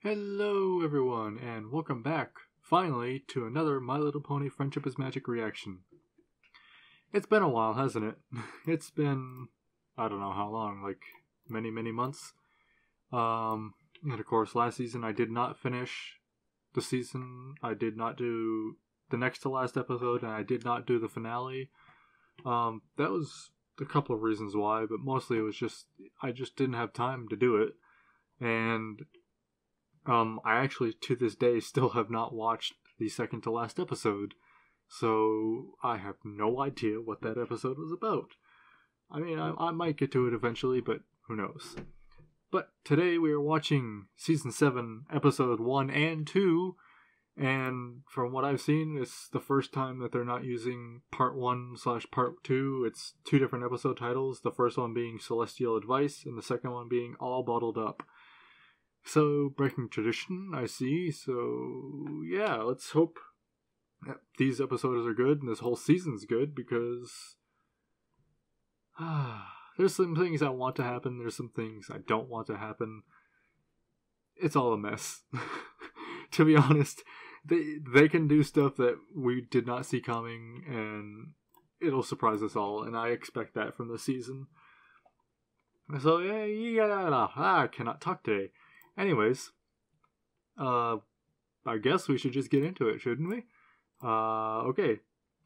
Hello everyone, and welcome back, finally, to another My Little Pony Friendship is Magic reaction. It's been a while, hasn't it? It's been, I don't know how long, like many months. And of course last season I did not finish the season. I did not do the next to last episode, and I did not do the finale. That was a couple of reasons why, but mostly it was just, I just didn't have time to do it. And I actually, to this day, still have not watched the second to last episode, so I have no idea what that episode was about. I mean, I might get to it eventually, but who knows. But today we are watching Season 7, Episode 1 and 2, and from what I've seen, it's the first time that they're not using Part 1/Part 2. It's two different episode titles, the first one being Celestial Advice, and the second one being All Bottled Up. So, breaking tradition, I see. So, yeah, let's hope that these episodes are good and this whole season's good, because there's some things I want to happen, there's some things I don't want to happen. It's all a mess. To be honest, they can do stuff that we did not see coming, and it'll surprise us all, and I expect that from this season. So, yeah, I cannot talk today. Anyways, I guess we should just get into it, shouldn't we? Okay.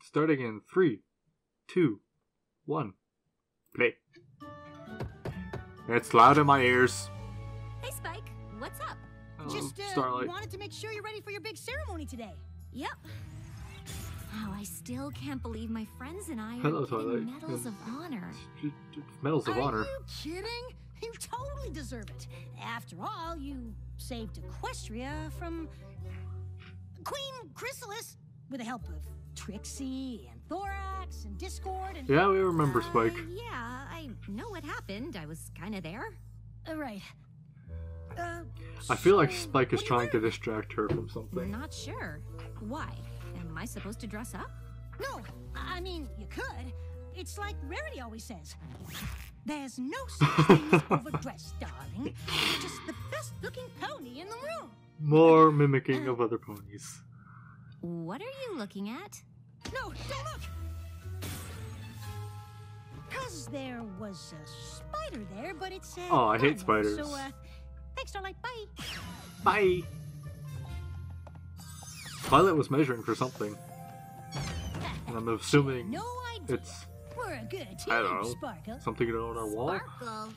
Starting in 3, 2, 1. Play. It's loud in my ears. Hey, Spike. What's up? Starlight. Wanted to make sure you're ready for your big ceremony today. Yep. Oh, I still can't believe my friends and I Hello, are getting Starlight. medals of honor. Medals of honor. Are you kidding? You totally deserve it. After all, you saved Equestria from Queen Chrysalis with the help of Trixie and Thorax and Discord and... Yeah, we remember Spike. Yeah, I know what happened. I was kind of there. Right. I feel like So, Spike is what do you trying to wear? distract her from something. Not sure. Why? Am I supposed to dress up? No, I mean, you could. It's like Rarity always says. There's no such thing as overdressed, darling. You're just the best-looking pony in the room. More mimicking of other ponies. What are you looking at? No, don't look! Because there was a spider there, but it's Oh, I hate Violet, spiders. So, thanks, Starlight. Bye. Bye! Violet was measuring for something. And I'm assuming No idea. it's We're a good team, I don't know. Sparkle. something on our wall. Sparkle.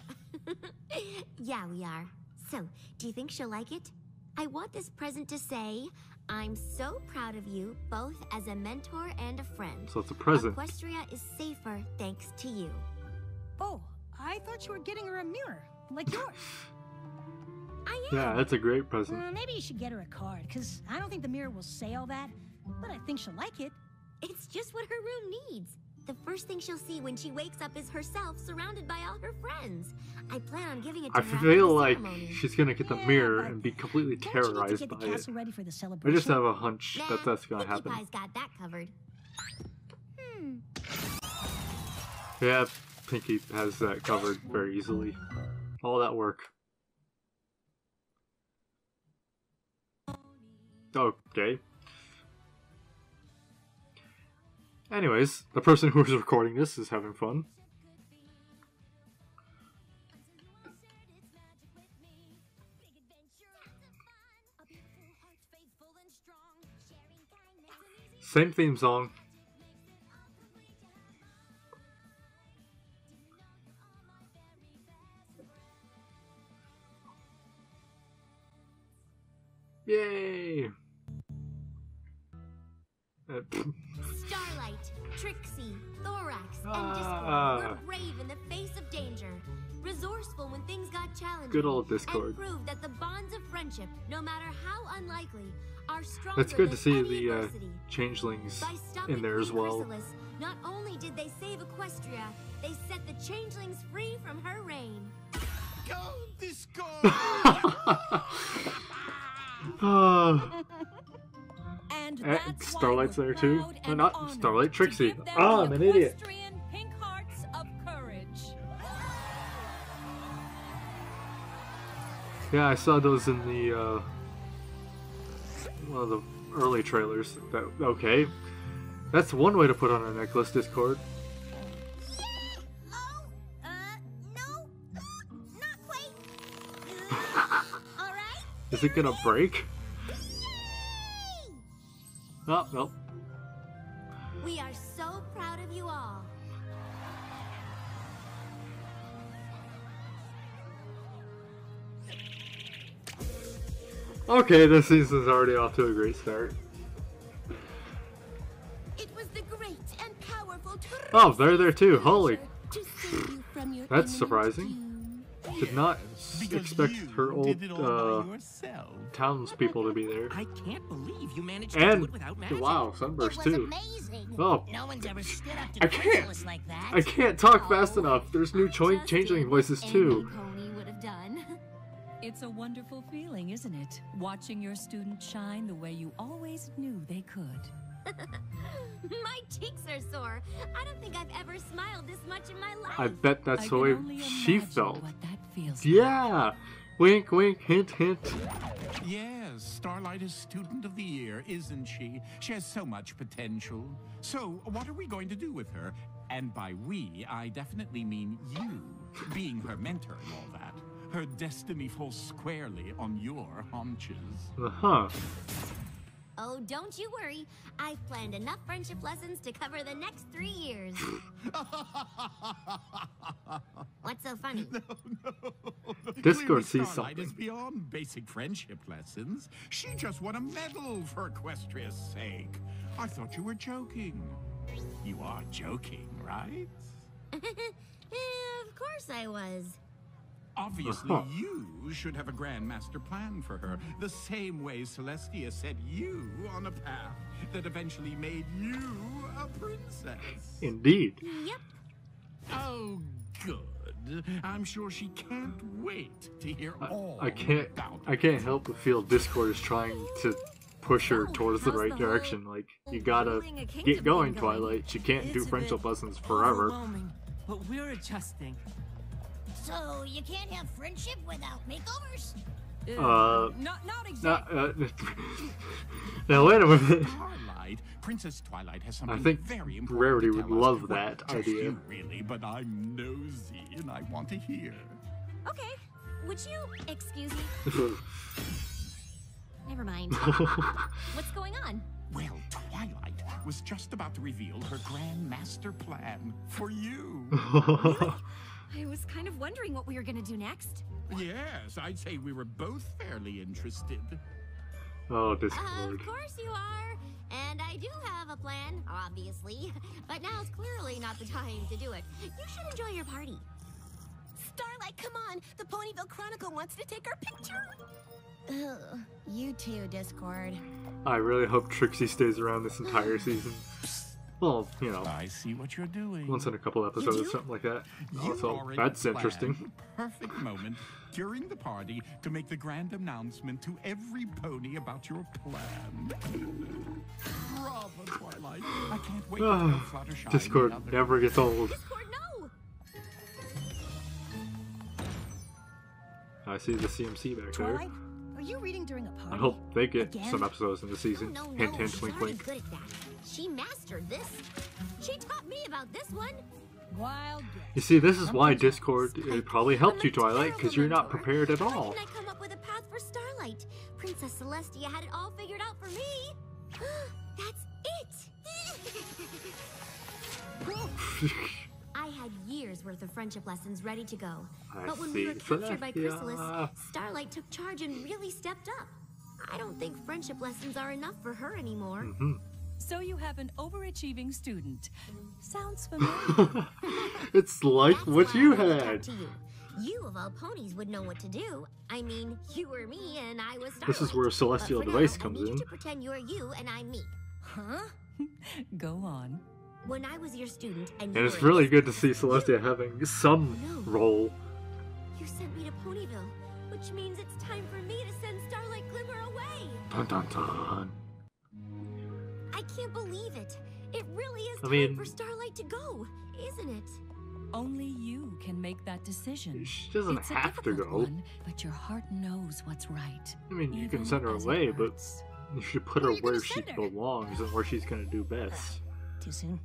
Yeah, we are. So, do you think she'll like it? I want this present to say, I'm so proud of you, both as a mentor and a friend. So it's a present. Equestria is safer thanks to you. Oh, I thought you were getting her a mirror, like yours. I am. Yeah, that's a great present. Maybe you should get her a card, because I don't think the mirror will say all that, but I think she'll like it. It's just what her room needs. The first thing she'll see when she wakes up is herself surrounded by all her friends. I plan on giving it to I her after feel the like ceremony. she's gonna get the Yeah, mirror but and be completely Don't you need to terrorized get the by it. castle ready for the I celebration? just have a hunch Nah, that that's gonna Pinkie happen. Pie's got that covered. Yeah, Pinkie has that covered very easily. All that work. Okay. Anyways, the person who is recording this is having fun. Same theme song. Yay! Starlight, Trixie, Thorax, and Ah. Discord were brave in the face of danger, resourceful when things got challenging, Good old Discord. and proved that the bonds of friendship, no matter how unlikely, are stronger It's good to than see any the adversity. changelings By stopping in there as Queen well. Chrysalis, not only did they save Equestria, they set the changelings free from her reign. Go, Discord! And Eh, that's Starlight's why we're there too. proud No, and not honored Starlight, to Trixie. give them Ah, the I'm an idiot. equestrian pink hearts of courage. Yeah, I saw those in the one of the early trailers. That okay, that's one way to put on a necklace, Discord. Oh, no, not quite. All right. Is it gonna break? Yay! Oh, nope. We are so proud of you all. Okay, this season's already off to a great start. It was the great and powerful Trixie Oh, they're there too. Holy, to save you from your that's imminent surprising. doom. Did not Because expect you her old did it all by yourself. townspeople to be there. I can't believe you managed to do And it without magic. wow, It Sunburst was too. amazing. Oh, No one's ever stood up to I can't. Chrysalis like that. I can't talk fast Oh, enough. There's new I just changeling did voices what too. any pony would have done. It's a wonderful feeling, isn't it? Watching your students shine the way you always knew they could. My cheeks are sore. I don't think I've ever smiled this much in my life. I bet that's I the can way only she imagine felt. what that feels Yeah. Wink, wink, hint, hint. Yes, Starlight is Student of the Year, isn't she? She has so much potential. So, what are we going to do with her? And by we, I definitely mean you, being her mentor and all that. Her destiny falls squarely on your haunches. Uh-huh. Oh, don't you worry. I've planned enough friendship lessons to cover the next 3 years. What's so funny? Discord Clearly, sees Starlight something. is beyond basic friendship lessons. She just won a medal for Equestria's sake. I thought you were joking. You are joking, right? Of course I was. Obviously, Uh-huh. you should have a grand master plan for her, the same way Celestia set you on a path that eventually made you a princess. Indeed. Yep. Oh, good. I'm sure she can't wait to hear all I can't about I can't help but feel Discord is trying to push her towards the how's right the whole direction. Like, you gotta building a kingdom get going, thing going? Twilight. You can't do It's a friendship bit lessons forever. overwhelming, but we're adjusting. So you can't have friendship without makeovers? Not Nah, exactly. now wait a minute. Starlight, Princess Twilight has something think very important Rarity to would tell us. love Well, that just idea. You really, but I'm nosy and I want to hear. Okay, would you excuse me? Never mind. What's going on? Well, Twilight was just about to reveal her grand master plan for you. I was kind of wondering what we were gonna do next. Yes, I'd say we were both fairly interested. Oh, Discord. Of course you are. And I do have a plan, obviously. But now's clearly not the time to do it. You should enjoy your party. Starlight, come on! The Ponyville Chronicle wants to take our picture! Ugh, you too, Discord. I really hope Trixie stays around this entire season. Well, you know, I see what you're doing. once in a couple episodes, do? something like that. You Also, already that's planned interesting. the perfect moment during the party to make the grand announcement to every pony about your plan. Bravo, Twilight. I can't wait to know Fluttershy and Discord the others. never gets old. Discord, no! I see the CMC back there. Twilight, are you reading during a party? I hope they get Again? some episodes in the season. No, Hint, hint, she's wink, already wink. good at that. She mastered this. She taught me about this one. Wild guess. You see, this is why Something's Discord it probably helped I'm you, a Twilight, because you're not terrible prepared at mentor. all. Why didn't I come up with a path for Starlight? Princess Celestia had it all figured out for me. That's it. I had years worth of friendship lessons ready to go. I But when we were see. captured by Celestia. Chrysalis, Starlight took charge and really stepped up. I don't think friendship lessons are enough for her anymore. So you have an overachieving student. Sounds familiar. It's like That's what why you I wanted to talk had. to you. You of all ponies would know what to do. I mean, you were me and I was Starlight. This is where Celestial But for Device now, comes I need in. you to pretend you're you and I'm me. Huh? Go on. When I was your student And and you it's were really his, good to see Celestia having some role. you sent me to Ponyville, which means it's time for me to send Starlight Glimmer away. Dun dun dun. I can't believe it. It really is I time mean- for Starlight to go, isn't it? Only you can make that decision. She doesn't It's a have to difficult go. one, but your heart knows what's right. I mean, you can even send her as it away, but hurts. you should put her Where are you gonna where she send her? belongs and where she's gonna do best. Too soon?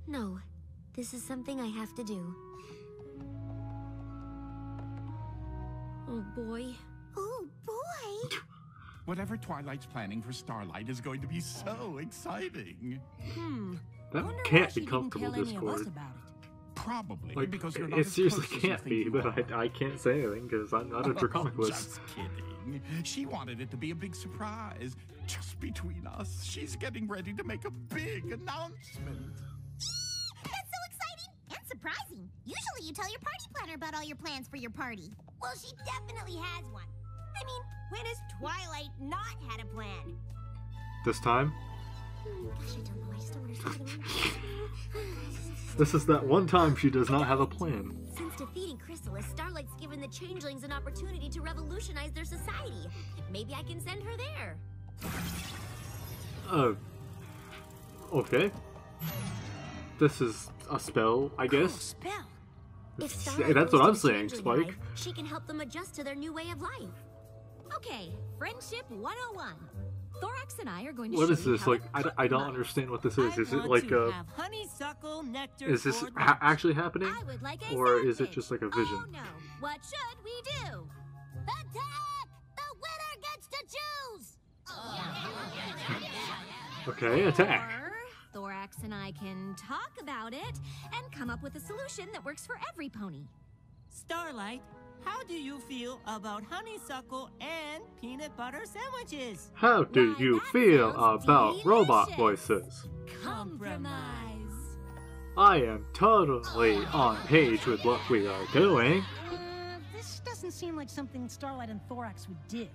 No, this is something I have to do. Oh boy. Oh, boy. Whatever Twilight's planning for Starlight is going to be so exciting. That Wonder why can't she be didn't comfortable, tell any of us Discord. about it. Probably Like, because you're not it as seriously close as you can't think be, you but are. I can't say anything because I'm not a Draconic Oh, list. just kidding. She wanted it to be a big surprise. Just between us, she's getting ready to make a big announcement. That's so exciting and surprising. Usually you tell your party planner about all your plans for your party. Well, she definitely has one. I mean, when has Twilight not had a plan? This time, Gosh, I don't know. I just don't understand. this is that one time she does not have a plan. Since defeating Chrysalis, Starlight's given the changelings an opportunity to revolutionize their society. Maybe I can send her there. Okay. This is a spell, I Oh, guess. spell. If That's Starlight what goes I'm to the saying, changeling Spike. life, she can help them adjust to their new way of life. Okay, Friendship 101. Thorax and I are going to What show is you this? how Like, to I don't cook understand what this I is. Is it want like to have honeysuckle nectar is this for actually happening? I would like a Or is it sandwich. just like a vision? Oh no, what should we do? Attack! The winner gets to choose! Okay, attack. Or Thorax and I can talk about it and come up with a solution that works for every pony. Starlight, how do you feel about honeysuckle and peanut butter sandwiches? How do Why, you that feel sounds about robot delicious. voices? Compromise. I am totally on page with what we are doing. This doesn't seem like something Starlight and Thorax would do.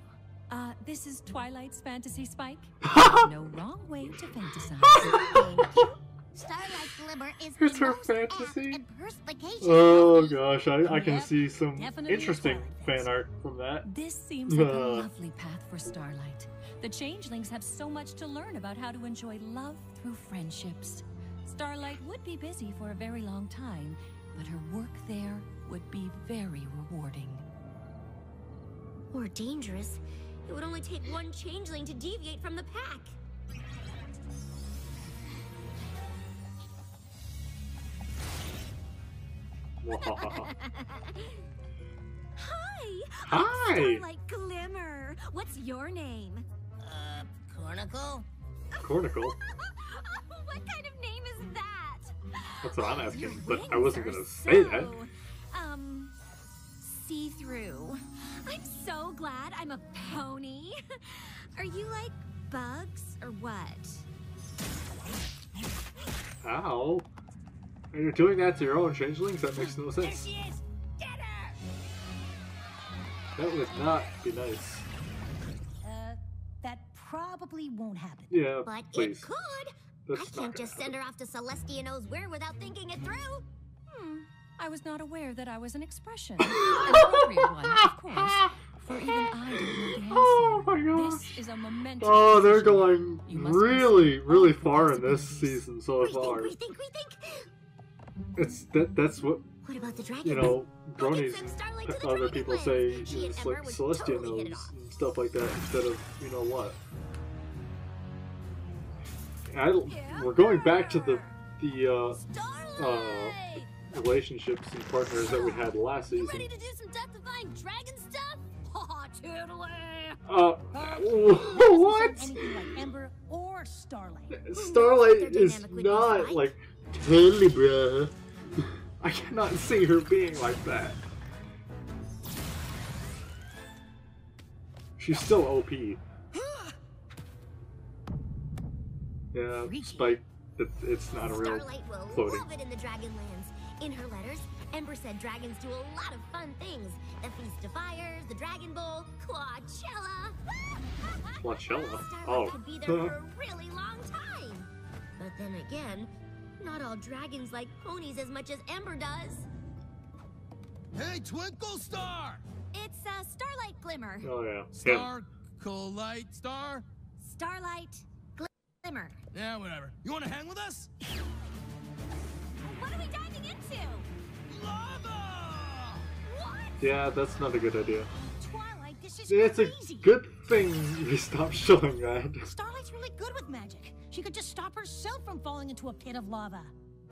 This is Twilight's fantasy, Spike. There's no wrong way to fantasize. Starlight Glimmer is It's the her most fantasy. apt and perspicacious Oh pony. gosh, I can Yep, see some definitely a interesting Twilight fan art from that. This seems like a Uh. lovely path for Starlight. The changelings have so much to learn about how to enjoy love through friendships. Starlight would be busy for a very long time, but her work there would be very rewarding. Or dangerous. It would only take one changeling to deviate from the pack. Hi. Hi. I'm Starlight Glimmer. What's your name? Cornicle? Cornicle? What kind of name is that? That's what I'm Your asking, but I wings wasn't are gonna say that. so, see-through. I'm so glad I'm a pony. Are you like bugs or what? Ow. And you're doing that to your own changelings? That makes no There sense. she is! Get her! That would not be nice. That probably won't happen. Yeah, But please. it could. That's I not can't gonna just send her off to Celestia knows where without thinking it through. I was not aware that I was an expression. An appropriate one, of course. For even I don't know the answer. Oh my gosh. This is a momentous Oh, they're decision. going You must really, consider really all far in this possibilities. season so far. Rethink. That's what, What about the dragon? you know, I can bronies, send Starlight to the other Dragon people Land. say She and is Ember like would Celestia totally hit it knows off. and stuff like that instead of, you know what. We're going back to the Starlight! relationships and partners that we had last You season. ready to do some death-defying dragon stuff? Aw, totally! What? Anything like Ember or Starlight. Starlight Their is dynamic would be not fine. like, totally, bruh. I cannot see her being like that. She's still OP. Yeah, Freaky. Spike, it's not a real Starlight will floating. love it in the Dragonlands. In her letters, Ember said dragons do a lot of fun things. The Feast of Fires, the Dragon Bowl, Coachella. Coachella? Starlight Oh. could be there for a really long time. But then again, not all dragons like ponies as much as Ember does. Hey, Twinkle Star! It's Starlight Glimmer. Oh yeah. Him. Star, Light Star? Starlight Glimmer. Yeah, whatever. You want to hang with us? What are we diving into? Lava! What? Yeah, that's not a good idea. Twilight, this is It's a crazy. good thing we stopped showing that. Starlight's really good with magic. She could just stop herself from falling into a pit of lava.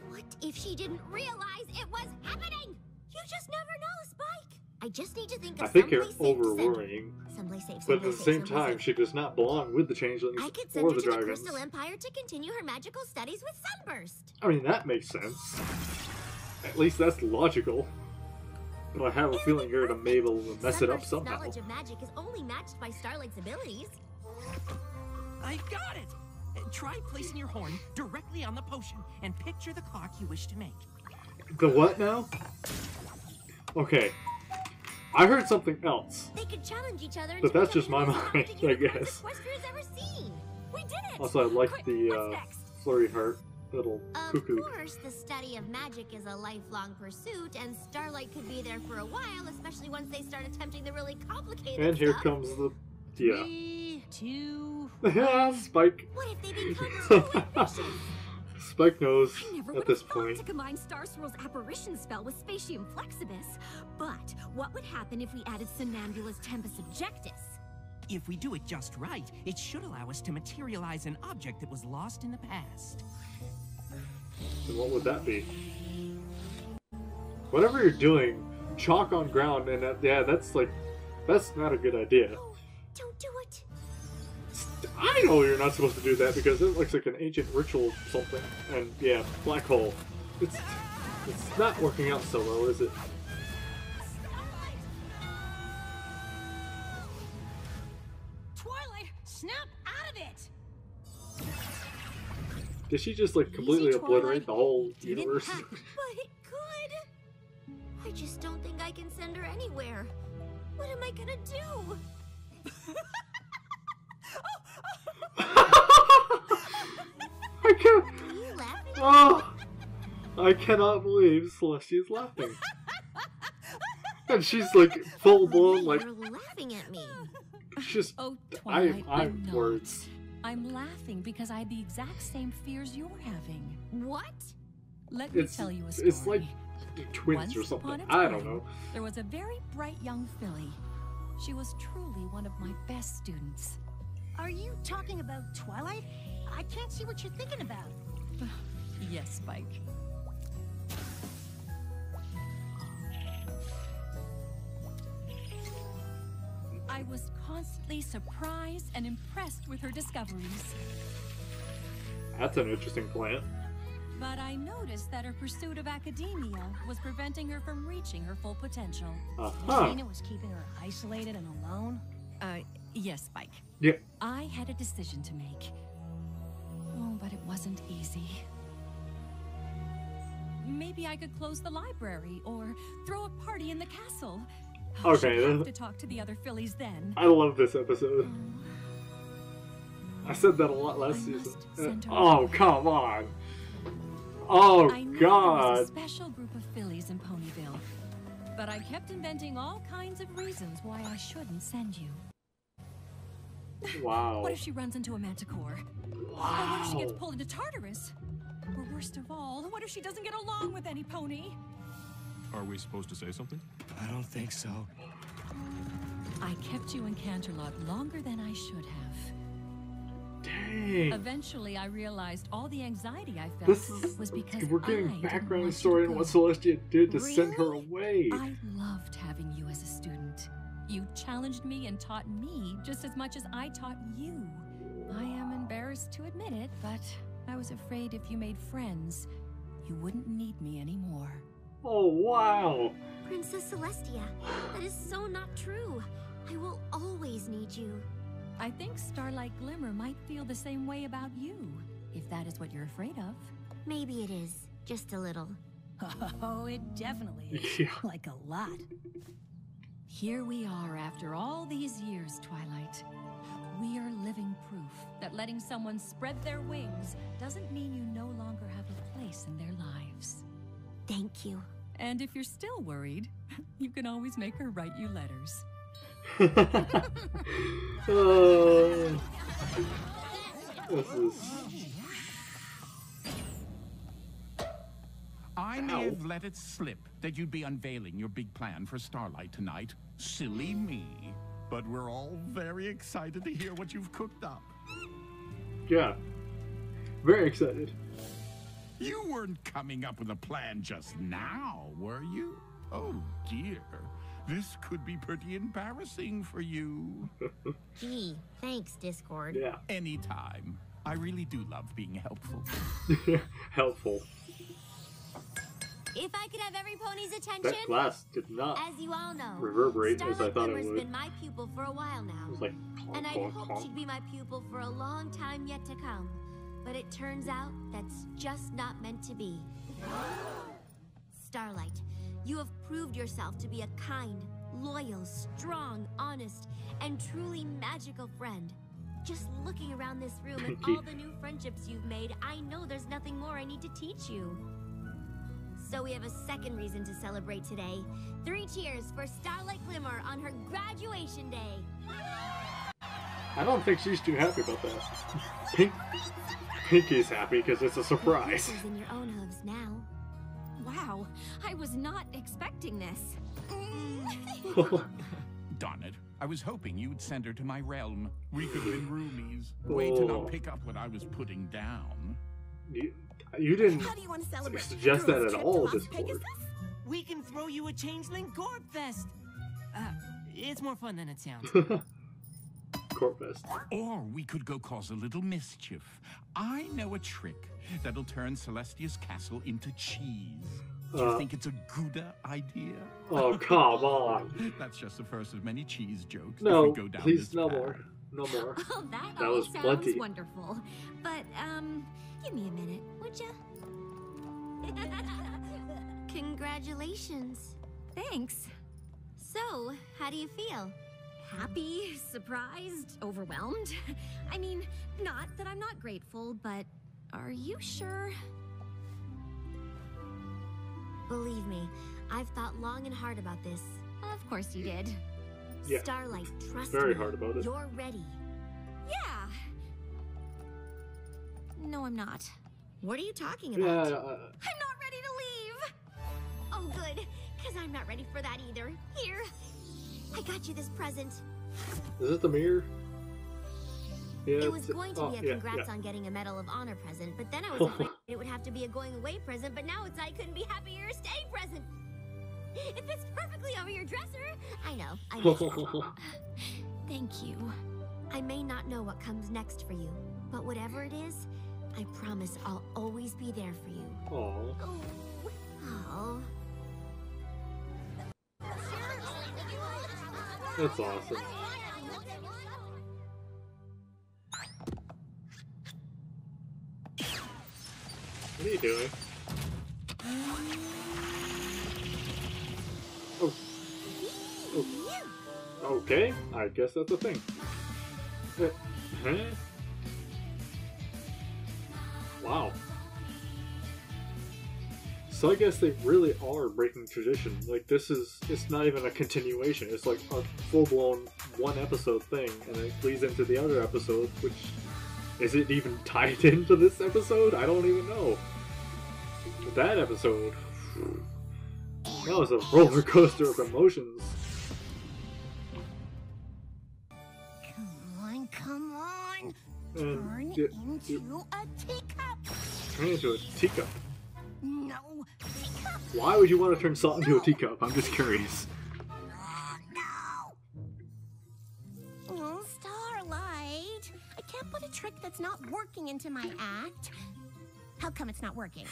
What if she didn't realize it was happening? You just never know, Spike. I just need to think of I think you're someplace safe to over send her. worrying. Someplace safe, But at the someplace safe, same someplace time, safe. she does not belong with the changelings I could send or her the to the dragons. Crystal Empire to continue her magical studies with Sunburst. I mean, that makes sense. At least that's logical. But I have a feeling you're gonna be able to mess it up Sunburst's somehow. knowledge of magic is only matched by Starlight's abilities. I got it! Try placing your horn directly on the potion and picture the clock you wish to make. The what now? Okay. I heard something else. They could challenge each other. But until that's just my becoming the mind, most I unicorns guess. Equestria's ever seen. We did it! Also, I like Quick, the what's next? flurry heart little Of cuckoo. course, the study of magic is a lifelong pursuit, and Starlight could be there for a while, especially once they start attempting the really complicated And here stuff. comes the... yeah. 3, 2. Spike. What if they become too ambitious? Spike knows I never at would this have thought point. to combine Star Swirl's apparition spell with Spatium Flexibus. But what would happen if we added Somnambula's Tempus Objectus? If we do it just right, it should allow us to materialize an object that was lost in the past. And what would that be? Whatever you're doing, chalk on ground, and yeah, that's not a good idea. Oh, don't do it. I know you're not supposed to do that because it looks like an ancient ritual or something. And yeah, black hole. It's not working out so well, is it? Twilight, snap out of it! Did she just like completely Easy, obliterate Twilight. the whole Didn't universe? happen. But it could. I just don't think I can send her anywhere. What am I gonna do? I can't. Are you laughing? Oh, I cannot believe Celestia's laughing. And she's like full blown, like You're laughing at me. just. Oh, Twilight, I'm not. words. I'm laughing because I had the exact same fears you're having. What? Let me It's tell you a story. it's like twins Once or upon something. a I time, don't know. There was a very bright young filly. She was truly one of my best students. Are you talking about Twilight? I can't see what you're thinking about. Yes, Spike. I was constantly surprised and impressed with her discoveries. That's an interesting plant. But I noticed that her pursuit of academia was preventing her from reaching her full potential. You Uh-huh. mean it was keeping her isolated and alone? Yes, Spike. Yeah. I had a decision to make. Oh, but it wasn't easy. Maybe I could close the library or throw a party in the castle. Okay, She'd have then- to talk to the other fillies then. I love this episode. I said that a lot last I season. must send her Oh, away. come on. Oh, I knew there was a God. special group of fillies in Ponyville, but I kept inventing all kinds of reasons why I shouldn't send you. Wow. What if she runs into a manticore? Or what if she gets Wow. pulled into Tartarus? Or worst of all, what if she doesn't get along with any pony? Are we supposed to say something? I don't think so. I kept you in Canterlot longer than I should have. Dang. Eventually, I realized all the anxiety I felt This is. was because We're I getting didn't background want you story to on what go. Celestia did to send her away. I loved having you as a student. You challenged me and taught me just as much as I taught you. I am embarrassed to admit it, but I was afraid if you made friends, you wouldn't need me anymore. Oh, wow. Princess Celestia, that is so not true. I will always need you. I think Starlight Glimmer might feel the same way about you, if that is what you're afraid of. Maybe it is, just a little. Oh, it definitely is. Yeah. Like a lot. Here we are after all these years, Twilight. We are living proof that letting someone spread their wings doesn't mean you no longer have a place in their lives. Thank you. And if you're still worried, you can always make her write you letters. Oh, this is. I may have let it slip that you'd be unveiling your big plan for Starlight tonight. Silly me. But we're all very excited to hear what you've cooked up. Yeah. Very excited. You weren't coming up with a plan just now, were you? Oh, dear. This could be pretty embarrassing for you. Gee, thanks, Discord. Yeah. Anytime. I really do love being helpful. Helpful. If I could have every pony's attention, That glass did not as you all know, reverberate as I Starlight thought it Glimmer's would. been my pupil for a while now. It was like And I'd clonk, hoped clonk, she'd be my pupil for a long time yet to come. But it turns out that's just not meant to be. Starlight, you have proved yourself to be a kind, loyal, strong, honest, and truly magical friend. Just looking around this room and all the new friendships you've made, I know there's nothing more I need to teach you. So we have a second reason to celebrate today. 3 cheers for Starlight Glimmer on her graduation day. I don't think she's too happy about that. Pinky's happy because it's a surprise. You're in your own hooves now. Wow, I was not expecting this. Darn it. I was hoping you'd send her to my realm. We could have been roomies. Way to not pick up what I was putting down. You didn't How do you want to celebrate? suggest that at all, Las Discord. Pegasus? We can throw you a changeling Gorb Fest. It's more fun than it sounds. Corpfest. Or we could go cause a little mischief. I know a trick that'll turn Celestia's castle into cheese. Do you think it's a good idea? Oh, come on. That's just the first of many cheese jokes. No, if we go down please, this no path. more. No more. Oh, that That all was sounds plenty. wonderful. But, give me a minute, would ya? Congratulations. Thanks. So, how do you feel? Happy, surprised, overwhelmed. I mean, not that I'm not grateful, but are you sure? Believe me, I've thought long and hard about this. Of course you did. Yeah. Starlight, trust Very me. hard about it. You're ready. Yeah. No, I'm not. What are you talking Yeah, about? I'm not ready to leave. Oh, good, because I'm not ready for that either. Here, I got you this present. is it the mirror? Yeah, It was it's- going to oh, be a yeah, congrats yeah. on getting a Medal of Honor present, but then I was afraid it would have to be a going away present, but now it's I couldn't be happier staying present. It fits perfectly over your dresser. I know. Thank you. I may not know what comes next for you, but whatever it is, I promise I'll always be there for you. Aw. Oh. That's awesome. What are you doing? Oh. Oh. Okay, I guess that's a thing. Huh? Wow. So I guess they really are breaking tradition. Like, it's not even a continuation. It's like a full-blown one-episode thing, and it leads into the other episode, which... Is it even tied into this episode? I don't even know. That episode... That was a roller coaster of emotions. Come on! And Turn yeah, into a teacup! turn into a teacup. No, teacup! Why would you want to turn salt into a teacup? I'm just curious. No! Oh, Starlight! I can't put a trick that's not working into my act. How come it's not working?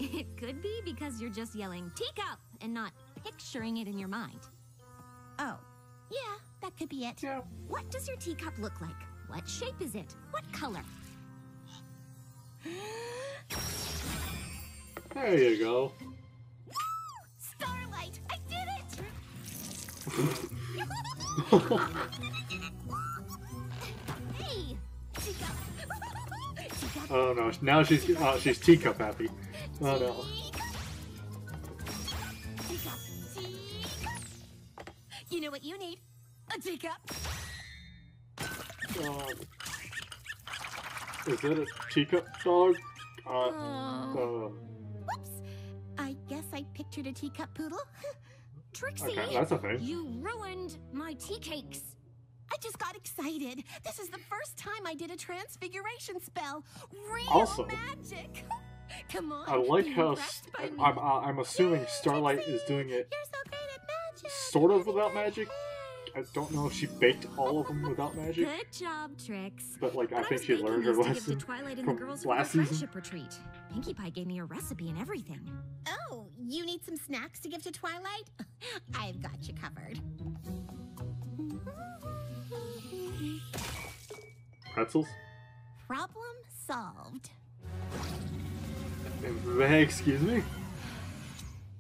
It could be because you're just yelling teacup and not picturing it in your mind. Oh, yeah, that could be it. Yeah. What does your teacup look like? What shape is it? What color? There you go. Starlight, I did it! Hey! Teacup! Teacup! Oh no, now she's teacup happy. Oh no. Teacup! Teacup! You know what you need? A teacup! Is that a teacup dog? Whoops! I guess I pictured a teacup poodle. Trixie, Okay, that's a thing. you ruined my tea cakes. I just got excited. This is the first time I did a transfiguration spell. Real Also, magic. Come on. I like be how impressed by me. I'm assuming Yay, Starlight Trixie, is doing it You're so great at magic. sort of without magic. I don't know if she baked all of them without magic, Good job, Trix. but like I But think was she baking learned her these to give lesson to Twilight and the from girls for their last season. friendship retreat. Pinkie Pie gave me a recipe and everything. Oh, you need some snacks to give to Twilight? I've got you covered. Pretzels? Problem solved. Excuse me?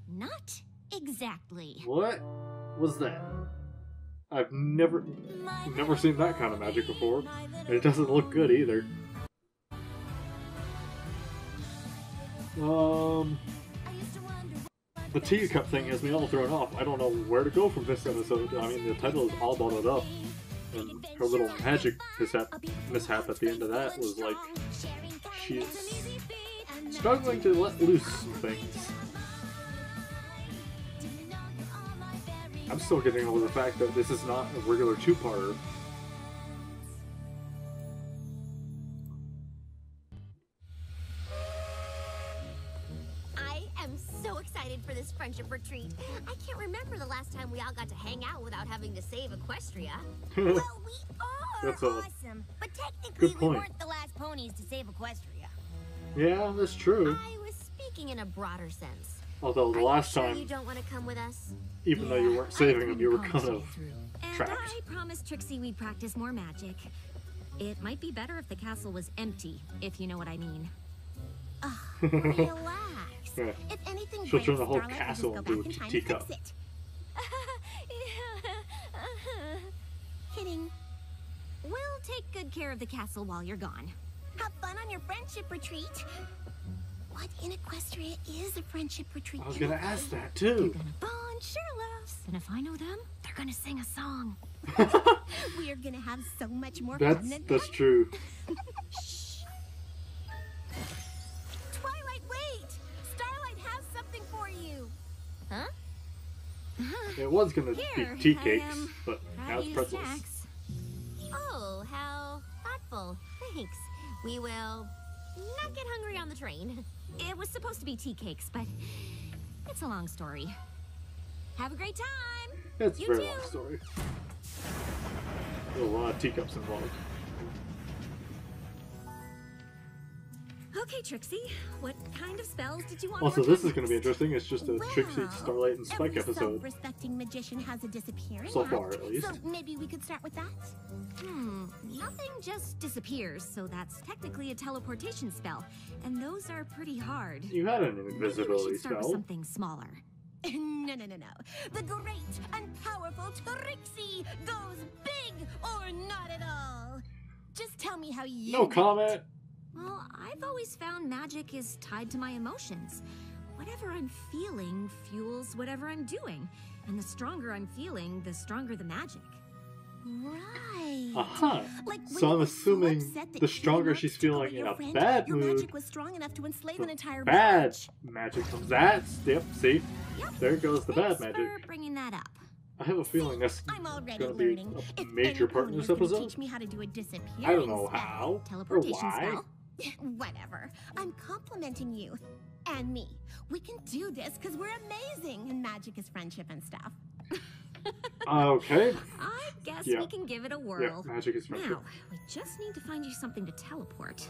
Not exactly. What was that? I've never seen that kind of magic before, and it doesn't look good either. The teacup thing has me all thrown off. I don't know where to go from this episode. I mean, the title is all bottled up, and her little magic mishap at the end of that was like she's struggling to let loose some things. I'm still getting over the fact that this is not a regular two-parter. I am so excited for this friendship retreat. I can't remember the last time we all got to hang out without having to save Equestria. Well, we are That's a awesome, but technically good we point. weren't the last ponies to save Equestria. Yeah, that's true. I was speaking in a broader sense. Although the Are you last sure time, you don't want to come with us? even though you weren't saving him, you were kind of And trapped. I promised Trixie we'd practice more magic. It might be better if the castle was empty, if you know what I mean. Relax. Yeah. If anything She'll turn breaks, the whole Starlight will castle just go into back a in time teacup. to fix it. Kidding. We'll take good care of the castle while you're gone. Have fun on your friendship retreat. What in Equestria is a friendship retreat? I was gonna ask that They're too. gonna bond, share laughs, and if I know them, they're gonna sing a song. We are gonna have so much more fun than That's that. true. Twilight, wait! Starlight has something for you. Huh? It was gonna Here, be tea I cakes, am. but now Proud of it's you, pretzels. snacks. Oh, how thoughtful. Thanks. We will not get hungry on the train. It was supposed to be tea cakes, but it's a long story. Have a great time! It's a You very too. long story. There's a lot of teacups involved. Okay, Trixie, what kind of spells did you want Also, to this is work on going to be next? interesting. It's just a Trixie, Well, Starlight, and Spike every episode. self-respecting magician has a disappearing So act, far, at least. So maybe we could start with that. Nothing just disappears, so that's technically a teleportation spell, and those are pretty hard. You had an Maybe we invisibility should start with spell. something smaller. No. The great and powerful Trixie goes big or not at all. Just tell me how you No do it. comment. Well, I've always found magic is tied to my emotions. Whatever I'm feeling fuels whatever I'm doing, and the stronger I'm feeling, the stronger the magic. Right. Aha. Like when So you I'm were assuming upset that the you stronger kidnapped she's took away feeling in your a friend, bad your mood, magic was strong enough to enslave an entire bad village. magic comes. That's, yep, see? Yep. There goes the bad Thanks magic. for bringing that up. I have a feeling that's I'm already going to be learning. a If major any part in pony this is gonna episode. teach me how to do a disappearing I don't know spell. how or Teleportation why. spell. Whatever. I'm complimenting you. And me. We can do this because we're amazing. And magic is friendship and stuff. Okay. I guess Yeah. we can give it a Yeah, whirl. magic is friendship. Now, we just need to find you something to teleport.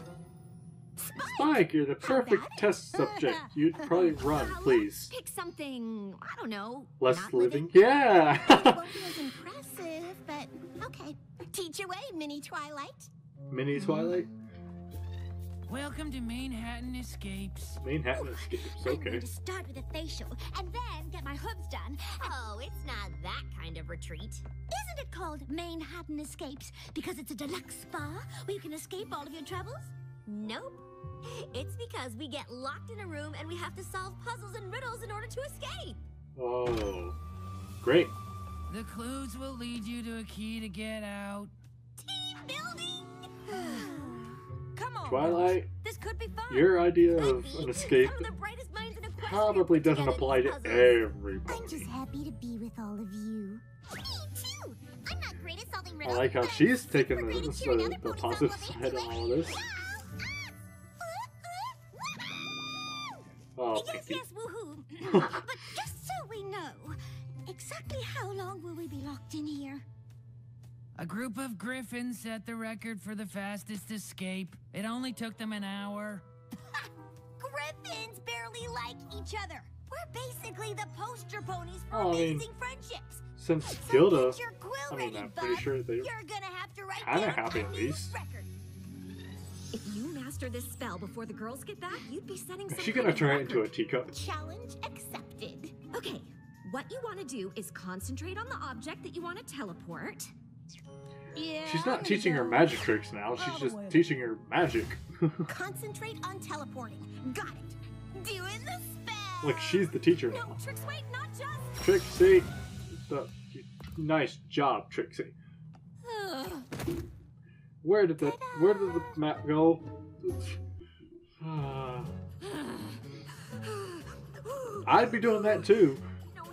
Spike, you're the perfect bad? test subject. You'd probably run, Let's please. pick something, I don't know. Less not living? It Yeah! won't be as impressive, but okay. Teach away, Mini Twilight. Mini Twilight? Welcome to Manhattan Escapes. Manhattan Escapes, I'm okay. going to start with a facial and then get my hooves done. Oh, it's not that kind of retreat. Isn't it called Manhattan Escapes because it's a deluxe spa where you can escape all of your troubles? Nope. It's because we get locked in a room and we have to solve puzzles and riddles in order to escape. Oh. Great. The clues will lead you to a key to get out. Team building! Come on. Twilight, This could be fun. your idea Could of be. an escape Some of the brightest minds in probably doesn't apply to every I'm just pony. happy to be with all of you. Me too! I'm not great at solving I riddles. like how but she's I'm taking super great the at cheering other ponies on positive while they side do of it. all of this. Oh, Yes, Pinky. yes, woohoo. But just so we know, exactly how long will we be locked in here? A group of griffins set the record for the fastest escape. It only took them an hour. Griffins barely like each other. We're basically the poster ponies for Oh, I mean, amazing friendships. Since So Gilda, get your quill I mean, ready, I'm pretty bud. sure they You're gonna have to write kinda down happy a at new least. record. If you master this spell before the girls get back, you'd be setting some is she kind gonna of turn it record. into a teacup? Challenge accepted. Okay, what you want to do is concentrate on the object that you want to teleport. Yeah. She's I'm not gonna teaching her go magic tricks now. all She's the just way. teaching her magic. Concentrate on teleporting. Got it. Doing the spell. Like she's the teacher No, now. Tricks, wait, not just. Trixie, nice job, Trixie. Where did the map go? I'd be doing that too. No.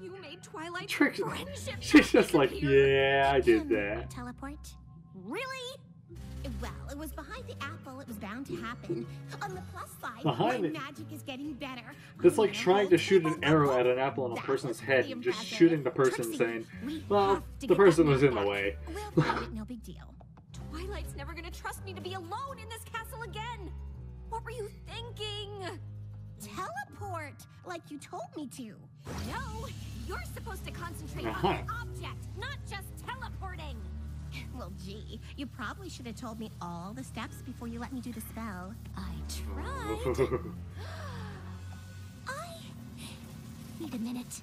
You made Twilight Trixie, friendship. she's just like, disappear. yeah, I did Can that. Teleport? Really? Well, it was behind the apple. It was bound to happen. On the plus side, Behind my it. magic is getting better. It's like trying to shoot an arrow at an apple on a That person's was head pretty and just impressive. shooting the person Trixie, saying, we well, have to the get person that was map in the back. way. We'll find it, no big deal. Twilight's never gonna trust me to be alone in this castle again. What were you thinking? Teleport, like you told me to. No, you're supposed to concentrate Uh-huh. on the object, not just teleporting. Well, gee, you probably should have told me all the steps before you let me do the spell. I tried. I need a minute.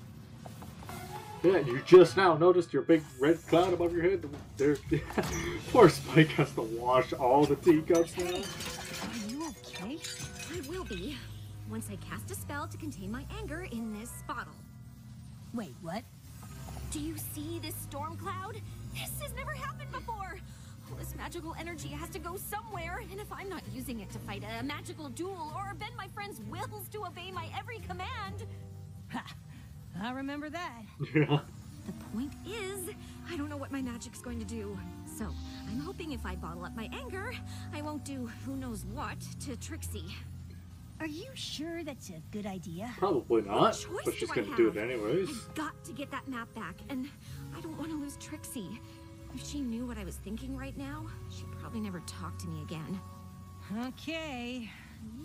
Yeah, you just now noticed your big red cloud above your head. There, poor Spike has to wash all the teacups now. Are you okay? I will be. Once I cast a spell to contain my anger in this bottle. Wait, what? Do you see this storm cloud? This has never happened before. All this magical energy has to go somewhere, and if I'm not using it to fight a magical duel or bend my friends' wills to obey my every command... Ha! I remember that. Yeah. The point is, I don't know what my magic's going to do. So, I'm hoping if I bottle up my anger, I won't do who knows what to Trixie. Are you sure that's a good idea? Probably not, choice but she's do I gonna do it have? anyways. I've got to get that map back, and I don't want to lose Trixie. If she knew what I was thinking right now, she'd probably never talk to me again. Okay.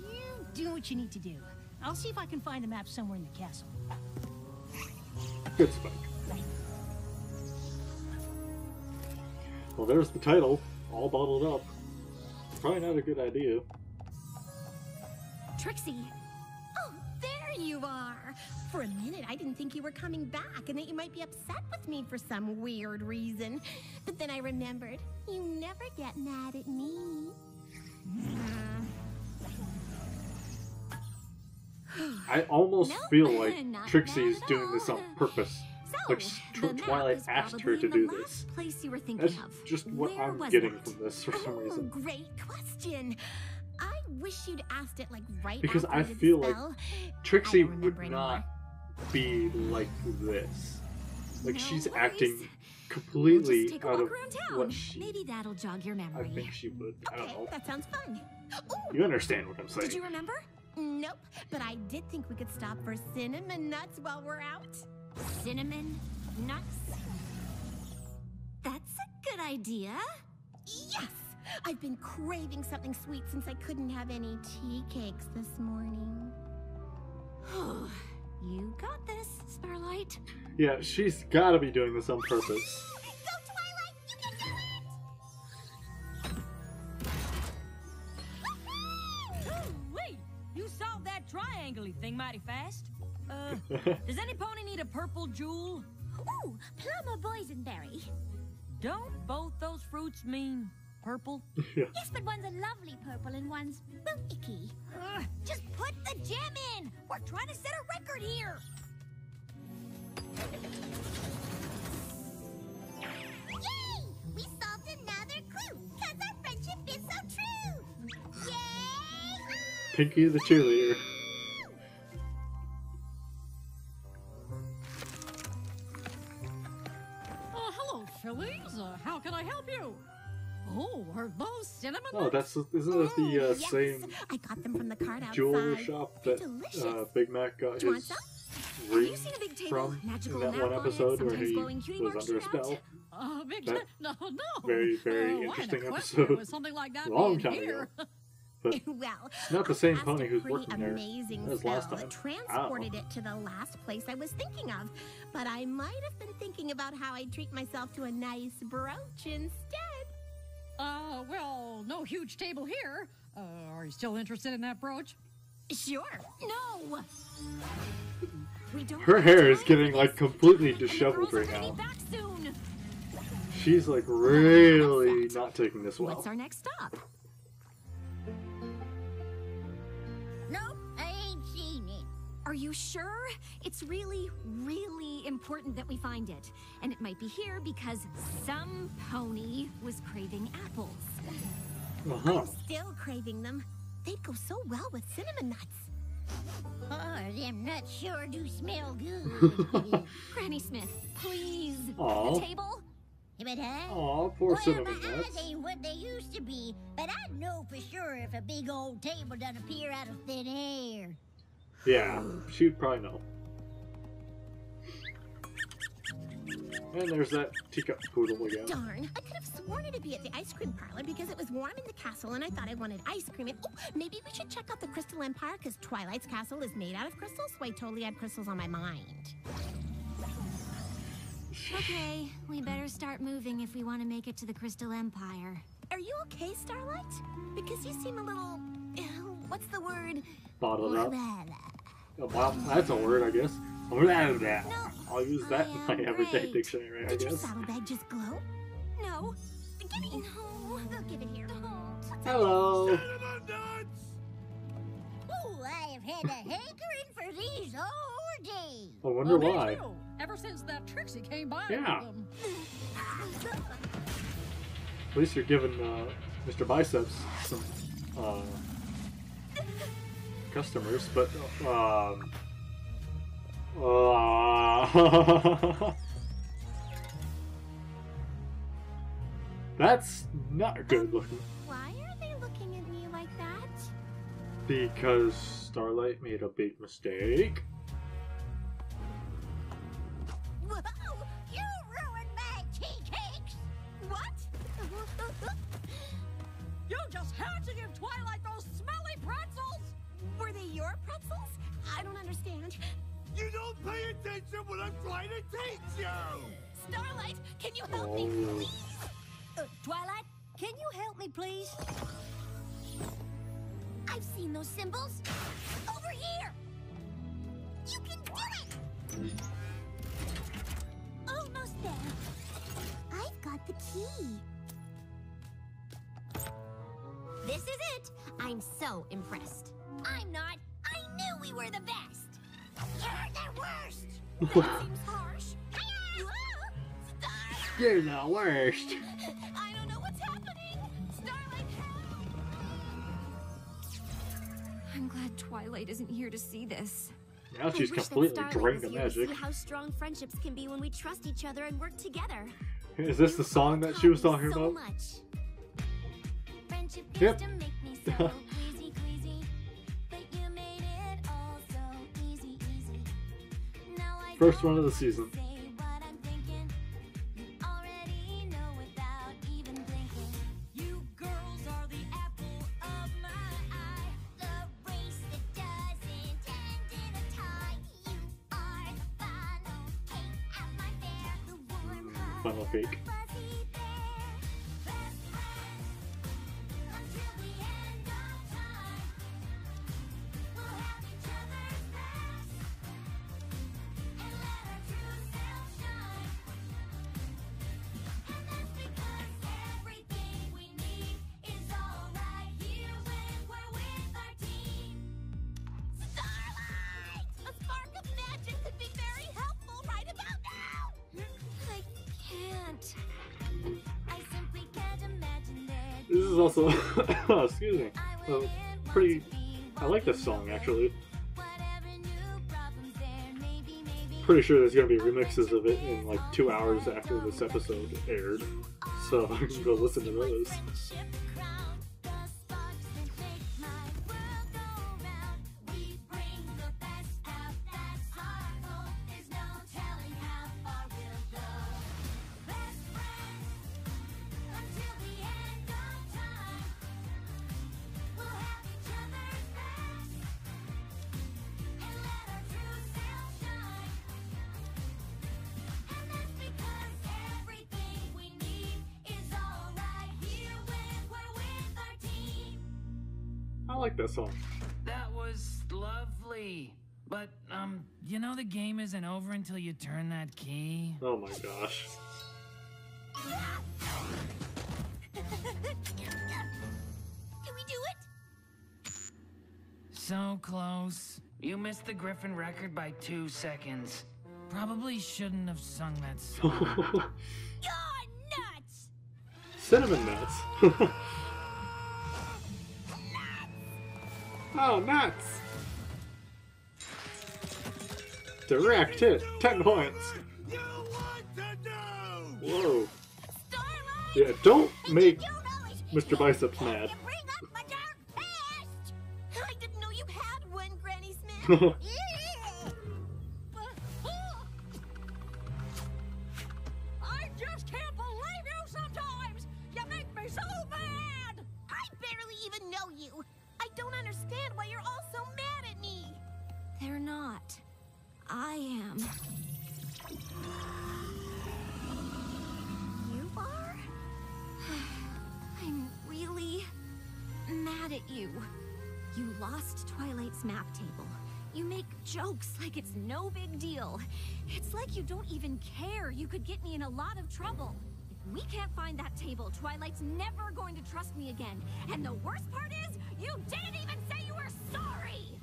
You do what you need to do. I'll see if I can find the map somewhere in the castle. Good Spike. Well, there's the title, all bottled up. Probably not a good idea. Trixie! Oh, there you are! For a minute, I didn't think you were coming back and that you might be upset with me for some weird reason. But then I remembered, you never get mad at me. I almost Nope, feel like not Trixie's bad at doing this on all. purpose. So, Like the map Twilight is asked her probably to in do the this. last place you were thinking That's of. just what Where I'm was getting that? from this for some Oh, reason. great question. I wish you'd asked it like right Because after I did the feel like spell. Trixie I don't would remember not be like this. Like No she's worries. acting We'll completely just take a out walk of around town. what she. Maybe that'll jog your I memory. think she would. I don't Okay, know. that sounds fun. Ooh, You understand what I'm saying? Did you remember? nope, but I did think we could stop for cinnamon nuts while we're out. Cinnamon nuts? That's a good idea. Yes! I've been craving something sweet since I couldn't have any tea cakes this morning. You got this, Starlight. Yeah, she's got to be doing this on purpose. Go, Twilight! You can do it! Oh, wait! You solved that triangle-y thing mighty fast. Does any pony need a purple jewel? Ooh, plum or boysenberry. Don't both those fruits mean purple? Yeah. Yes, but one's a lovely purple and one's, well, icky. Just put the gem in! We're trying to set a record here! Yay! We solved another clue! Cause our friendship is so true! Yay! Pinky the cheerleader. can I help you? Oh, are those cinnamon Oh, nuts? isn't that the yes. same I got them from the cart outside. jeweler shop that Delicious. Big Mac got Do you want his some? Have ring you seen a big table? from Magical in that map one on it, episode where sometimes he glowing cutie was marks under a shoot out? spell? Big That no. very, very Why in interesting Equestria episode. would something like that Long be time here? ago. But Well, not the same cast pony a who's pretty working there amazing as last spell time. transported it to the last place I was thinking of. But I might have been thinking about how I'd treat myself to a nice brooch instead. Well, no huge table here. Are you still interested in that brooch? Sure. No! We don't Her have hair is time getting for like this. completely And the disheveled girls are right gonna now. be back soon. She's like really not taking this well. What's our next stop? Nope, I ain't seen it. Are you sure? It's really, really important that we find it. And it might be here because some pony was craving apples. Uh-huh. I'm still craving them. They'd go so well with cinnamon nuts. Oh, them nuts sure do smell good. Granny Smith, please. Aw. The table? But Aw, poor well, cinnamon my nuts. eyes ain't what they used to be, but I'd know for sure if a big old table done appear out of thin air. Yeah, she'd probably know. And there's that teacup poodle again. Darn, I could have sworn it'd be at the ice cream parlor because it was warm in the castle and I thought I wanted ice cream. And oh, maybe we should check out the Crystal Empire because Twilight's castle is made out of crystals, so I totally had crystals on my mind. Okay, we better start moving if we want to make it to the Crystal Empire. Are you okay, Starlight? Because you seem a little... what's the word? Bottled up. Well, Well, that's a word, I guess. I'll use that in my everyday great. dictionary, I Did your guess. saddlebag just glow? No. Give me... No. We'll give it here. Hello. Cinnamon nuts! Oh, I have had a hankering for these all day. I wonder Me why. too. Ever since that Trixie came by. Yeah. At least you're giving Mr. Biceps some customers, but that's not good looking. Why are they looking at me like that? Because Starlight made a big mistake. Whoa! You ruined my tea cakes! What? You just had to give Twilight those smelly pretzels! Were they your pretzels? I don't understand. You don't pay attention when I'm trying to teach you! Starlight, can you help me, Oh. please? Twilight, can you help me, please? I've seen those symbols. Over here! You can do it! Almost there. I've got the key. This is it. I'm so impressed. I'm not. I knew we were the best. You're the worst! That seems harsh. Starlight! You're the worst. I don't know what's happening! Starlight, help! I'm glad Twilight isn't here to see this. Now she's I wish that completely Starlight drained was of here to magic. see how strong friendships can be when we trust each other and work together. Is this the song that she was Taught me talking so about? much. Friendship Yep. used to make me so queasy, queasy, but you made it all so easy, easy. Now I First don't one of the have to season. say what I'm thinking. You already know without even blinking. You girls are the apple of my eye. The race that doesn't end in a tie. You are the funnel cake at my fair. The warm hug Funnel of cake. a fuzzy bear. Best friends until the end of time. We'll have each other's backs and let our true self shine. And that's because everything we need is all right here when we're with our team. Starlight! A spark of magic could be very helpful right about now! I can't. I simply can't imagine that. This is also, excuse me, I wouldn't pretty. want to be I like this song actually. whatever new problems there may be, maybe. Pretty sure there's gonna be remixes of it in like 2 hours after this episode aired. so I can go listen to those. I like that song. That was lovely. But, you know the game isn't over until you turn that key? Oh my gosh. Can we do it? So close. You missed the Griffin record by 2 seconds. Probably shouldn't have sung that song. You're nuts! Cinnamon nuts. Oh, nuts! Direct hit, 10 points. You want to know? Whoa. Starlight! Yeah, don't make You know it. Mr. Biceps mad. You bring up my dark past! I didn't know you had one, Granny Smith. I just can't believe you sometimes! You make me so mad! I barely even know you. I don't understand why you're all so mad at me. They're not. I am. You are? I'm really mad at you. You lost Twilight's map table. You make jokes like it's no big deal. It's like you don't even care. You could get me in a lot of trouble. If we can't find that table, Twilight's never going to trust me again. And the worst part is, you didn't even say you were sorry!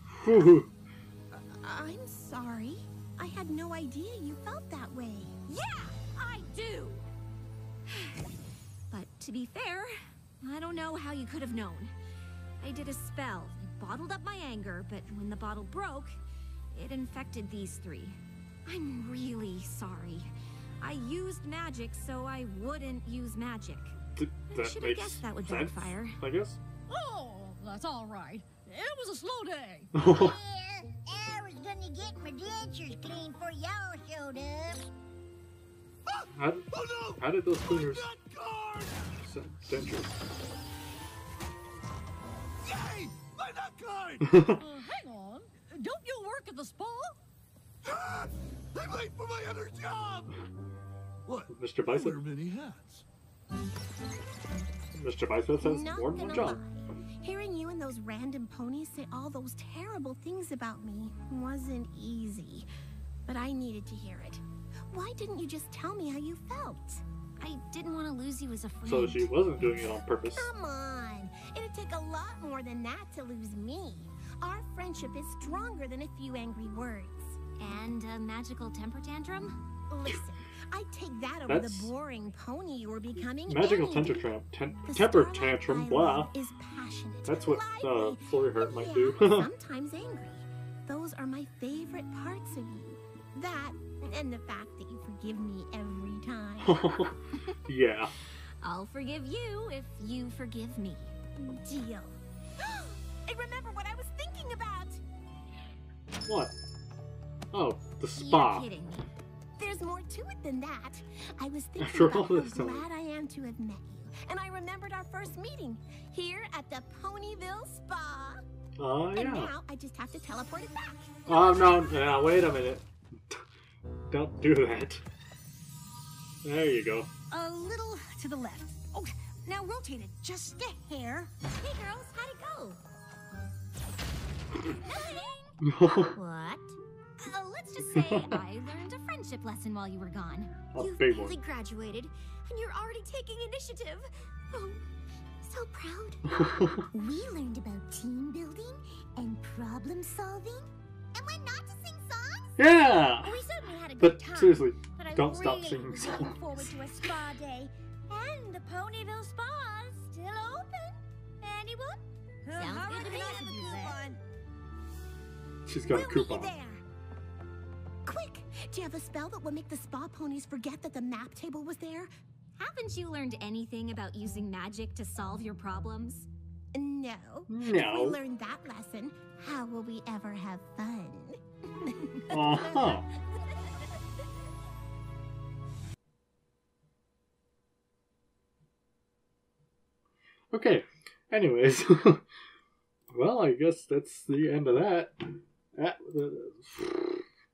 I'm sorry. I had no idea you felt that way. Yeah, I do! But to be fair, I don't know how you could have known. I did a spell. It bottled up my anger, but when the bottle broke, it infected these three. I'm really sorry. I used magic so I wouldn't use magic. I That should have makes guessed that would sense, backfire. I guess. Oh, that's all right. It was a slow day. Yeah, I was gonna get my dentures clean before y'all showed up. How, Oh no! how did those cleaners That card! send dentures? Yay! My nut card! Hang on. Don't you work at the spa? Ah! I'm late for my other job! What? Mr. Bicep? Wear many hats. Mr. Bicep has Not more than one gonna job. lie. Hearing you and those random ponies say all those terrible things about me wasn't easy. But I needed to hear it. Why didn't you just tell me how you felt? I didn't want to lose you as a friend. So she wasn't doing it on purpose. Come on. It'd take a lot more than that to lose me. Our friendship is stronger than a few angry words. And a magical temper tantrum? Listen, I'd take that over That's- the boring pony you were becoming. Magical any day. temper The Starlight tantrum, Island blah. Is passionate. That's what lively, Flurry Heart might do. yeah, sometimes angry. Those are my favorite parts of you. That and the fact that you forgive me every time. Yeah. I'll forgive you if you forgive me. Deal. I remember what I was thinking about. What? Oh, the spa. You're kidding me. There's more to it than that. I was thinking After about all how this time. glad I am to have met you. And I remembered our first meeting here at the Ponyville Spa. Oh, And yeah. now I just have to teleport it back. Oh, no, no, wait a minute. Don't do that. There you go. A little to the left. Oh, now rotate it just a hair. Hey girls, how'd it go? What? Let's just say I learned a friendship lesson while you were gone. A You've big barely one. graduated, and you're already taking initiative. Oh, so proud. We learned about team building and problem solving. And when not to sing songs. Yeah! We certainly had a good But time. seriously, But I don't stop really singing was looking songs. forward to a spa day. And the Ponyville Spa's still open. Anyone? Sounds How good to would me. I have a coupon? She's got a We'll meet coupon. you there. Quick! Do you have a spell that will make the spa ponies forget that the map table was there? Haven't you learned anything about using magic to solve your problems? No. If we learn that lesson, how will we ever have fun? Uh-huh. Okay. Anyways, well, I guess that's the end of that.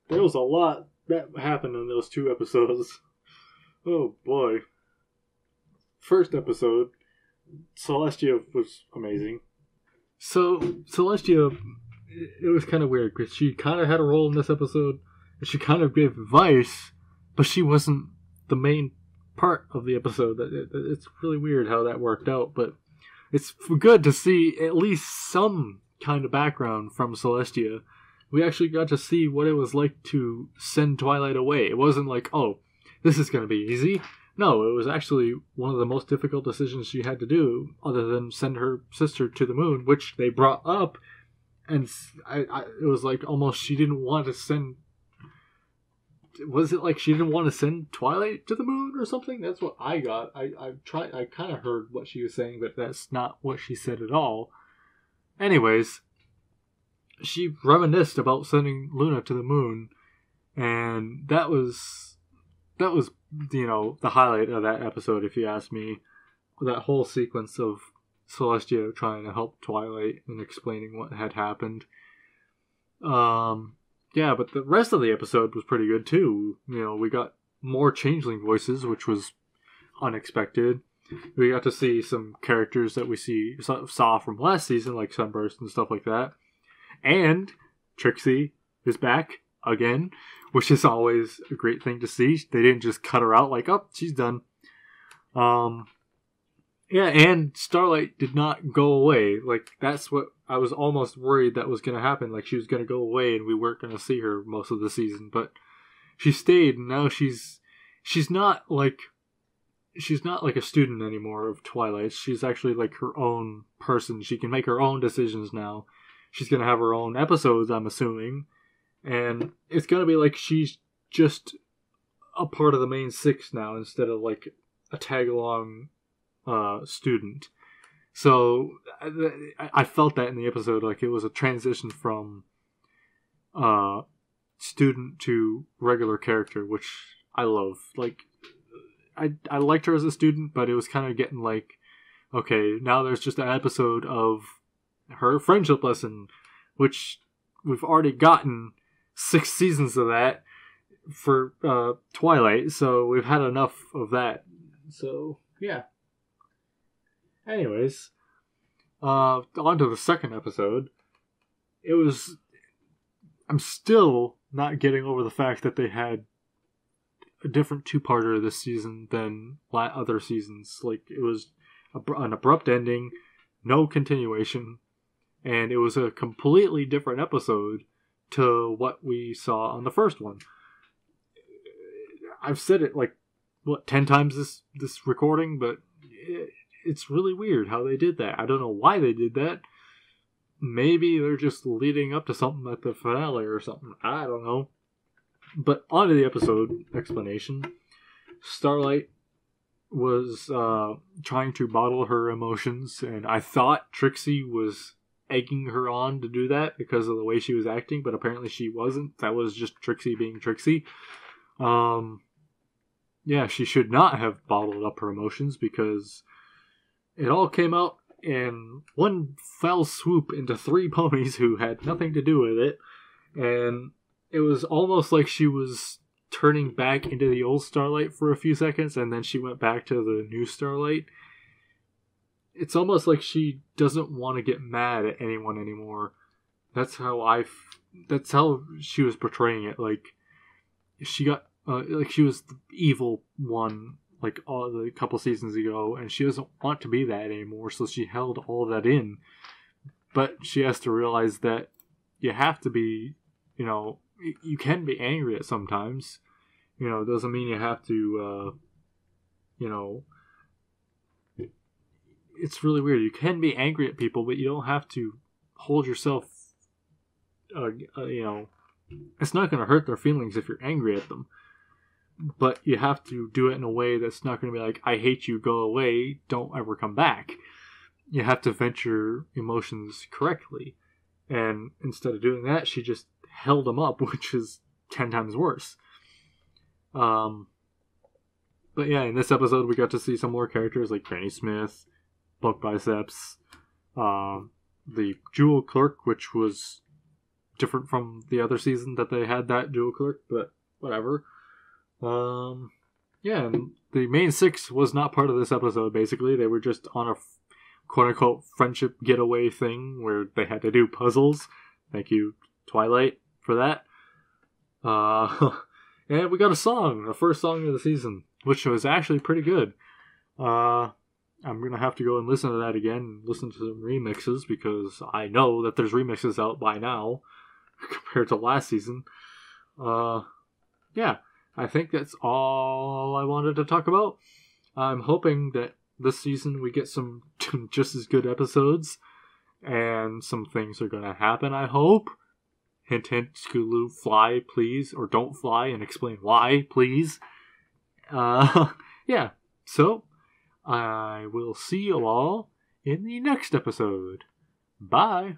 There was a lot that happened in those 2 episodes. Oh boy. First episode, Celestia was amazing. So, Celestia, it was kind of weird because she kind of had a role in this episode, and she kind of gave advice, but she wasn't the main part of the episode. It's really weird how that worked out, but it's good to see at least some kind of background from Celestia. We actually got to see what it was like to send Twilight away. It wasn't like, oh, this is going to be easy. No, it was actually one of the most difficult decisions she had to do, other than send her sister to the moon, which they brought up, and it was like almost she didn't want to send... Was it like she didn't want to send Twilight to the moon or something? That's what I got. I kind of heard what she was saying, but that's not what she said at all. Anyways, she reminisced about sending Luna to the moon, and that was, you know, the highlight of that episode, if you ask me. That whole sequence of Celestia trying to help Twilight and explaining what had happened. Yeah, but the rest of the episode was pretty good too. You know, we got more changeling voices, which was unexpected. We got to see some characters that we saw from last season, like Sunburst and stuff like that. And Trixie is back again, which is always a great thing to see. They didn't just cut her out like, oh, she's done. Yeah, and Starlight did not go away. Like, that's what I was almost worried that was going to happen. Like, she was going to go away and we weren't going to see her most of the season. But she stayed, and now she's not like a student anymore of Twilight. She's actually like her own person. She can make her own decisions now. She's going to have her own episodes, I'm assuming. And it's going to be like she's just a part of the main 6 now instead of like a tag-along student. So I felt that in the episode, like it was a transition from student to regular character, which I love. Like I liked her as a student, but it was kind of getting like, okay, now there's just an episode of her friendship lesson, which we've already gotten 6 seasons of that for Twilight, so we've had enough of that. So yeah. Anyways, on to the second episode. I'm still not getting over the fact that they had a different 2-parter this season than other seasons. Like, it was an abrupt ending, no continuation, and it was a completely different episode to what we saw on the first one. I've said it like, 10 times this recording, but it's really weird how they did that. I don't know why they did that. Maybe they're just leading up to something at the finale or something. I don't know. But on to the episode explanation. Starlight was trying to bottle her emotions, and I thought Trixie was egging her on to do that because of the way she was acting, but apparently she wasn't. That was just Trixie being Trixie. Yeah, she should not have bottled up her emotions because it all came out in one fell swoop into 3 ponies who had nothing to do with it. And it was almost like she was turning back into the old Starlight for a few seconds, and then she went back to the new Starlight. It's almost like she doesn't want to get mad at anyone anymore. That's how she was portraying it. Like, she got like she was the evil one, like a couple seasons ago, and she doesn't want to be that anymore, so she held all that in. But she has to realize that you have to be, you can be angry at sometimes. It doesn't mean you have to, it's really weird. You can be angry at people, but you don't have to hold yourself, it's not going to hurt their feelings if you're angry at them. but you have to do it in a way that's not going to be like, I hate you, go away, don't ever come back. You have to vent your emotions correctly. And instead of doing that, she just held him up, which is 10 times worse. But yeah, in this episode, we got to see some more characters like Granny Smith, Buck Biceps, the Jewel Clerk, which was different from the other season that they had that Jewel Clerk, but whatever. Yeah, and the main six was not part of this episode, basically. They were just on a quote-unquote friendship getaway thing where they had to do puzzles. Thank you, Twilight, for that. And we got a song, the first song of the season, which was actually pretty good. I'm going to have to go and listen to that again and listen to some remixes because I know that there's remixes out by now compared to last season. Yeah, I think that's all I wanted to talk about. I'm hoping that this season we get some just as good episodes and some things are going to happen, I hope. Hint, hint, Scootaloo, fly, please. Or don't fly and explain why, please. Yeah, so I will see you all in the next episode. Bye.